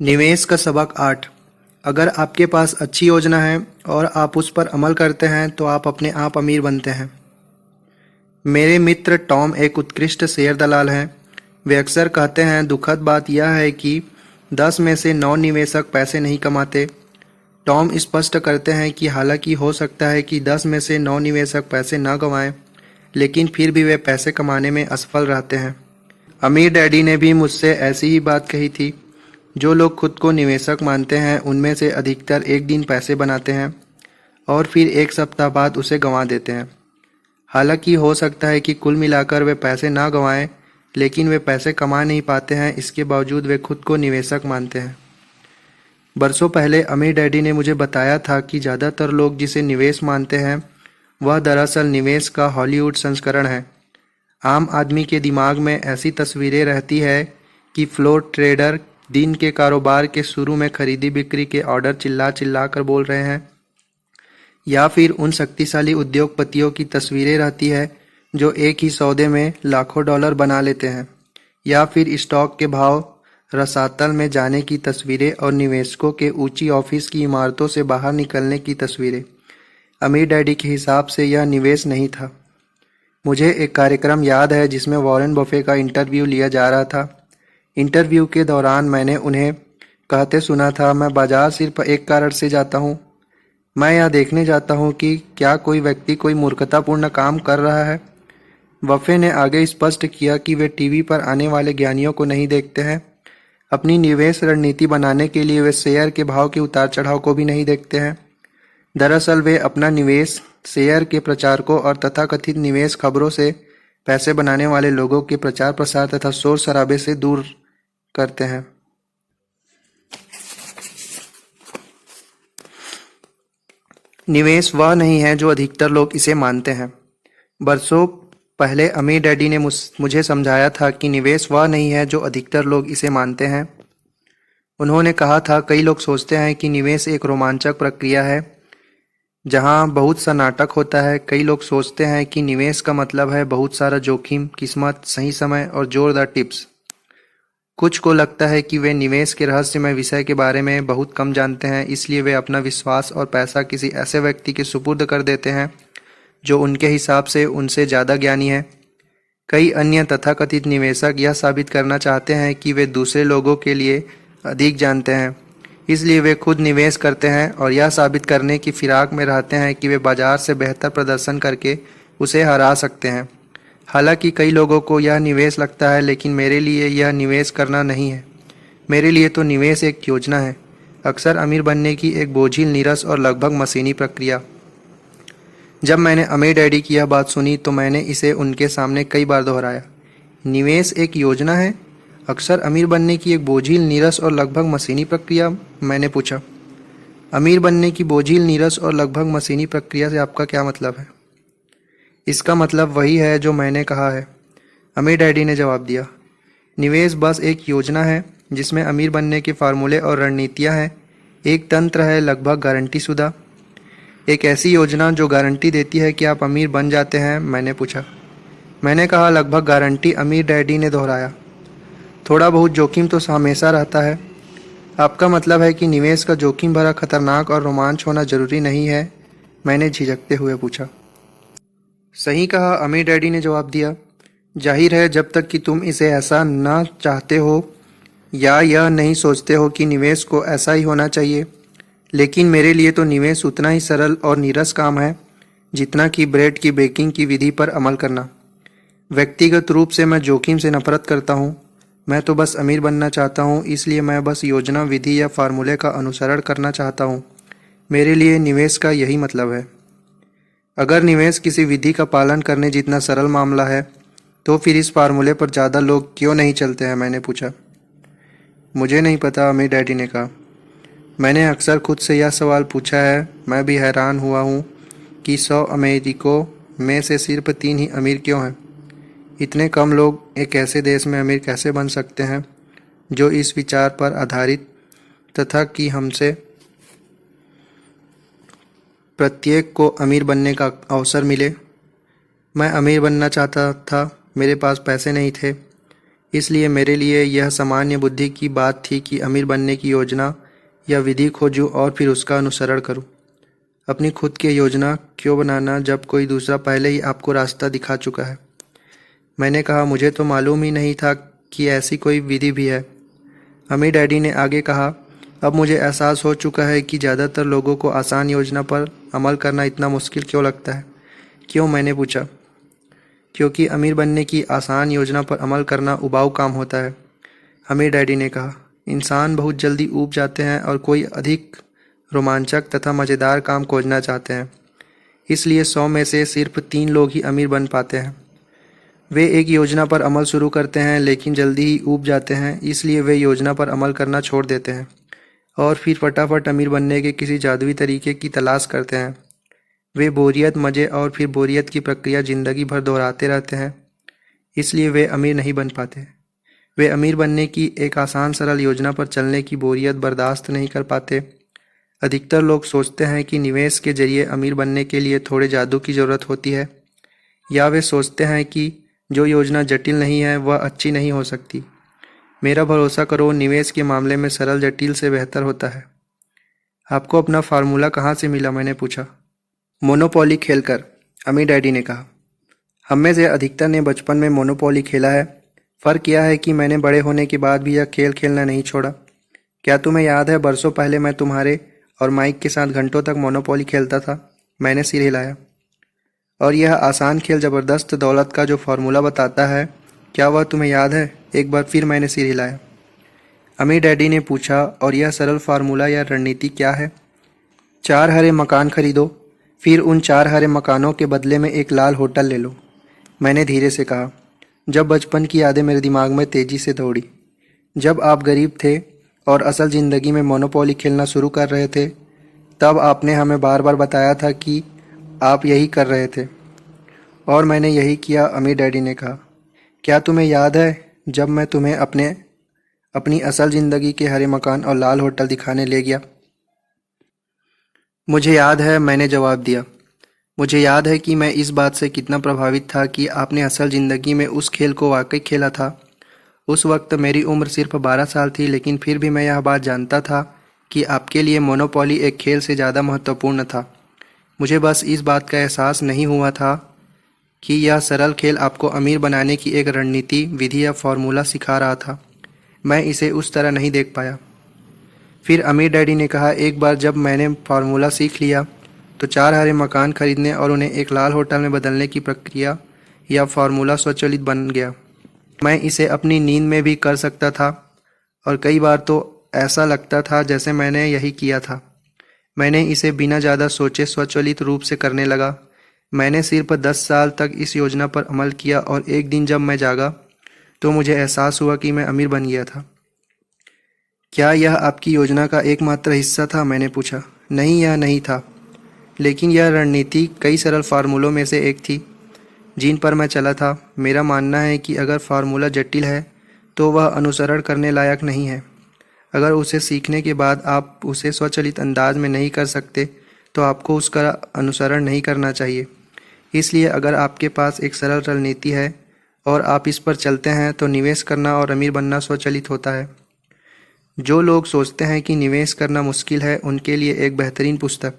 निवेश का सबक 8। अगर आपके पास अच्छी योजना है और आप उस पर अमल करते हैं तो आप अपने आप अमीर बनते हैं। मेरे मित्र टॉम एक उत्कृष्ट शेयर दलाल हैं। वे अक्सर कहते हैं, दुखद बात यह है कि 10 में से 9 निवेशक पैसे नहीं कमाते। टॉम स्पष्ट करते हैं कि हालांकि हो सकता है कि 10 में से 9 निवेशक पैसे न गंवाएं, लेकिन फिर भी वे पैसे कमाने में असफल रहते हैं। अमीर डैडी ने भी मुझसे ऐसी ही बात कही थी। जो लोग खुद को निवेशक मानते हैं उनमें से अधिकतर एक दिन पैसे बनाते हैं और फिर एक सप्ताह बाद उसे गंवा देते हैं। हालांकि हो सकता है कि कुल मिलाकर वे पैसे ना गंवाएं, लेकिन वे पैसे कमा नहीं पाते हैं, इसके बावजूद वे खुद को निवेशक मानते हैं। बरसों पहले अमीर डैडी ने मुझे बताया था कि ज़्यादातर लोग जिसे निवेश मानते हैं वह दरअसल निवेश का हॉलीवुड संस्करण है। आम आदमी के दिमाग में ऐसी तस्वीरें रहती है कि फ्लोर ट्रेडर दिन के कारोबार के शुरू में खरीदी बिक्री के ऑर्डर चिल्ला चिल्ला कर बोल रहे हैं, या फिर उन शक्तिशाली उद्योगपतियों की तस्वीरें रहती है जो एक ही सौदे में लाखों डॉलर बना लेते हैं, या फिर स्टॉक के भाव रसातल में जाने की तस्वीरें और निवेशकों के ऊंची ऑफिस की इमारतों से बाहर निकलने की तस्वीरें। अमीर डैडी के हिसाब से यह निवेश नहीं था। मुझे एक कार्यक्रम याद है जिसमें वॉरेन बफे का इंटरव्यू लिया जा रहा था। इंटरव्यू के दौरान मैंने उन्हें कहते सुना था, मैं बाजार सिर्फ एक कारण से जाता हूँ। मैं यह देखने जाता हूँ कि क्या कोई व्यक्ति कोई मूर्खतापूर्ण काम कर रहा है। बफे ने आगे स्पष्ट किया कि वे टीवी पर आने वाले ज्ञानियों को नहीं देखते हैं। अपनी निवेश रणनीति बनाने के लिए वे शेयर के भाव के उतार चढ़ाव को भी नहीं देखते हैं। दरअसल वे अपना निवेश शेयर के प्रचारकों और तथाकथित निवेश खबरों से पैसे बनाने वाले लोगों के प्रचार प्रसार तथा शोर शराबे से दूर करते हैं। निवेश वह नहीं है जो अधिकतर लोग इसे मानते हैं। बरसों पहले अमीर डैडी ने मुझे समझाया था कि निवेश वह नहीं है जो अधिकतर लोग इसे मानते हैं। उन्होंने कहा था, कई लोग सोचते हैं कि निवेश एक रोमांचक प्रक्रिया है जहां बहुत सा नाटक होता है। कई लोग सोचते हैं कि निवेश का मतलब है बहुत सारा जोखिम, किस्मत, सही समय और जोरदार टिप्स। कुछ को लगता है कि वे निवेश के रहस्यमय विषय के बारे में बहुत कम जानते हैं, इसलिए वे अपना विश्वास और पैसा किसी ऐसे व्यक्ति के सुपुर्द कर देते हैं जो उनके हिसाब से उनसे ज़्यादा ज्ञानी है। कई अन्य तथाकथित निवेशक यह साबित करना चाहते हैं कि वे दूसरे लोगों के लिए अधिक जानते हैं, इसलिए वे खुद निवेश करते हैं और यह साबित करने की फिराक में रहते हैं कि वे बाजार से बेहतर प्रदर्शन करके उसे हरा सकते हैं। हालांकि कई लोगों को यह निवेश लगता है, लेकिन मेरे लिए यह निवेश करना नहीं है। मेरे लिए तो निवेश एक योजना है, अक्सर अमीर बनने की एक बोझिल, नीरस और लगभग मशीनी प्रक्रिया। जब मैंने अमीर डैडी की यह बात सुनी तो मैंने इसे उनके सामने कई बार दोहराया। निवेश एक योजना है, अक्सर अमीर बनने की एक बोझिल, नीरस और लगभग मशीनी प्रक्रिया। मैंने पूछा, अमीर बनने की बोझिल, नीरस और लगभग मशीनी प्रक्रिया से आपका क्या मतलब है? इसका मतलब वही है जो मैंने कहा है, अमीर डैडी ने जवाब दिया। निवेश बस एक योजना है जिसमें अमीर बनने के फार्मूले और रणनीतियाँ हैं। एक तंत्र है, लगभग गारंटीशुदा। एक ऐसी योजना जो गारंटी देती है कि आप अमीर बन जाते हैं। मैंने पूछा। मैंने कहा, लगभग गारंटी, अमीर डैडी ने दोहराया। थोड़ा बहुत जोखिम तो हमेशा रहता है। आपका मतलब है कि निवेश का जोखिम भरा, खतरनाक और रोमांच होना जरूरी नहीं है? मैंने झिझकते हुए पूछा। सही कहा, अमीर डैडी ने जवाब दिया। जाहिर है, जब तक कि तुम इसे ऐसा ना चाहते हो या यह नहीं सोचते हो कि निवेश को ऐसा ही होना चाहिए। लेकिन मेरे लिए तो निवेश उतना ही सरल और नीरस काम है जितना कि ब्रेड की बेकिंग की विधि पर अमल करना। व्यक्तिगत रूप से मैं जोखिम से नफरत करता हूँ। मैं तो बस अमीर बनना चाहता हूँ, इसलिए मैं बस योजना, विधि या फार्मूले का अनुसरण करना चाहता हूँ। मेरे लिए निवेश का यही मतलब है। अगर निवेश किसी विधि का पालन करने जितना सरल मामला है तो फिर इस फार्मूले पर ज़्यादा लोग क्यों नहीं चलते हैं? मैंने पूछा। मुझे नहीं पता, अमीर डैडी ने कहा। मैंने अक्सर खुद से यह सवाल पूछा है। मैं भी हैरान हुआ हूँ कि 100 अमेरिकों में से सिर्फ 3 ही अमीर क्यों हैं। इतने कम लोग एक ऐसे देश में अमीर कैसे बन सकते हैं जो इस विचार पर आधारित तथा कि हमसे प्रत्येक को अमीर बनने का अवसर मिले। मैं अमीर बनना चाहता था, मेरे पास पैसे नहीं थे, इसलिए मेरे लिए यह सामान्य बुद्धि की बात थी कि अमीर बनने की योजना या विधि खोजूं और फिर उसका अनुसरण करूं। अपनी खुद की योजना क्यों बनाना जब कोई दूसरा पहले ही आपको रास्ता दिखा चुका है। मैंने कहा, मुझे तो मालूम ही नहीं था कि ऐसी कोई विधि भी है। अमीर डैडी ने आगे कहा, अब मुझे एहसास हो चुका है कि ज़्यादातर लोगों को आसान योजना पर अमल करना इतना मुश्किल क्यों लगता है। क्यों, मैंने पूछा। क्योंकि अमीर बनने की आसान योजना पर अमल करना उबाऊ काम होता है, अमीर डैडी ने कहा। इंसान बहुत जल्दी ऊब जाते हैं और कोई अधिक रोमांचक तथा मज़ेदार काम खोजना चाहते हैं। इसलिए 100 में से सिर्फ 3 लोग ही अमीर बन पाते हैं। वे एक योजना पर अमल शुरू करते हैं लेकिन जल्दी ही ऊब जाते हैं, इसलिए वे योजना पर अमल करना छोड़ देते हैं और फिर फटाफट अमीर बनने के किसी जादुई तरीके की तलाश करते हैं। वे बोरियत, मज़े और फिर बोरियत की प्रक्रिया ज़िंदगी भर दोहराते रहते हैं, इसलिए वे अमीर नहीं बन पाते। वे अमीर बनने की एक आसान सरल योजना पर चलने की बोरियत बर्दाश्त नहीं कर पाते। अधिकतर लोग सोचते हैं कि निवेश के जरिए अमीर बनने के लिए थोड़े जादू की ज़रूरत होती है, या वे सोचते हैं कि जो योजना जटिल नहीं है वह अच्छी नहीं हो सकती। मेरा भरोसा करो, निवेश के मामले में सरल जटिल से बेहतर होता है। आपको अपना फार्मूला कहाँ से मिला, मैंने पूछा। मोनोपोली खेलकर, अमीर डैडी ने कहा। हम में से अधिकतर ने बचपन में मोनोपोली खेला है। फ़र्क यह है कि मैंने बड़े होने के बाद भी यह खेल खेलना नहीं छोड़ा। क्या तुम्हें याद है, बरसों पहले मैं तुम्हारे और माइक के साथ घंटों तक मोनोपोली खेलता था? मैंने सिर हिलाया। और यह आसान खेल ज़बरदस्त दौलत का जो फार्मूला बताता है, क्या वह तुम्हें याद है? एक बार फिर मैंने सिर हिलाया। अमीर डैडी ने पूछा, और यह सरल फार्मूला या रणनीति क्या है? 4 हरे मकान खरीदो, फिर उन 4 हरे मकानों के बदले में एक लाल होटल ले लो, मैंने धीरे से कहा। जब बचपन की यादें मेरे दिमाग में तेज़ी से दौड़ी। जब आप गरीब थे और असल ज़िंदगी में मोनोपोली खेलना शुरू कर रहे थे, तब आपने हमें बार बार बताया था कि आप यही कर रहे थे, और मैंने यही किया, अमीर डैडी ने कहा। क्या तुम्हें याद है जब मैं तुम्हें अपनी असल ज़िंदगी के हरे मकान और लाल होटल दिखाने ले गया? मुझे याद है, मैंने जवाब दिया। मुझे याद है कि मैं इस बात से कितना प्रभावित था कि आपने असल ज़िंदगी में उस खेल को वाकई खेला था। उस वक्त मेरी उम्र सिर्फ 12 साल थी, लेकिन फिर भी मैं यह बात जानता था कि आपके लिए मोनोपोली एक खेल से ज़्यादा महत्वपूर्ण था। मुझे बस इस बात का एहसास नहीं हुआ था कि यह सरल खेल आपको अमीर बनाने की एक रणनीति, विधि या फार्मूला सिखा रहा था। मैं इसे उस तरह नहीं देख पाया। फिर अमीर डैडी ने कहा, एक बार जब मैंने फार्मूला सीख लिया तो 4 हरे मकान खरीदने और उन्हें एक लाल होटल में बदलने की प्रक्रिया या फार्मूला स्वचालित बन गया। मैं इसे अपनी नींद में भी कर सकता था, और कई बार तो ऐसा लगता था जैसे मैंने यही किया था। मैंने इसे बिना ज़्यादा सोचे स्वचालित रूप से करने लगा। मैंने सिर्फ 10 साल तक इस योजना पर अमल किया, और एक दिन जब मैं जागा तो मुझे एहसास हुआ कि मैं अमीर बन गया था। क्या यह आपकी योजना का एकमात्र हिस्सा था, मैंने पूछा। नहीं, यह नहीं था, लेकिन यह रणनीति कई सरल फार्मूलों में से एक थी जिन पर मैं चला था। मेरा मानना है कि अगर फार्मूला जटिल है तो वह अनुसरण करने लायक नहीं है। अगर उसे सीखने के बाद आप उसे स्वचालित अंदाज में नहीं कर सकते तो आपको उसका अनुसरण नहीं करना चाहिए। इसलिए अगर आपके पास एक सरल रणनीति है और आप इस पर चलते हैं तो निवेश करना और अमीर बनना स्वचालित होता है। जो लोग सोचते हैं कि निवेश करना मुश्किल है, उनके लिए एक बेहतरीन पुस्तक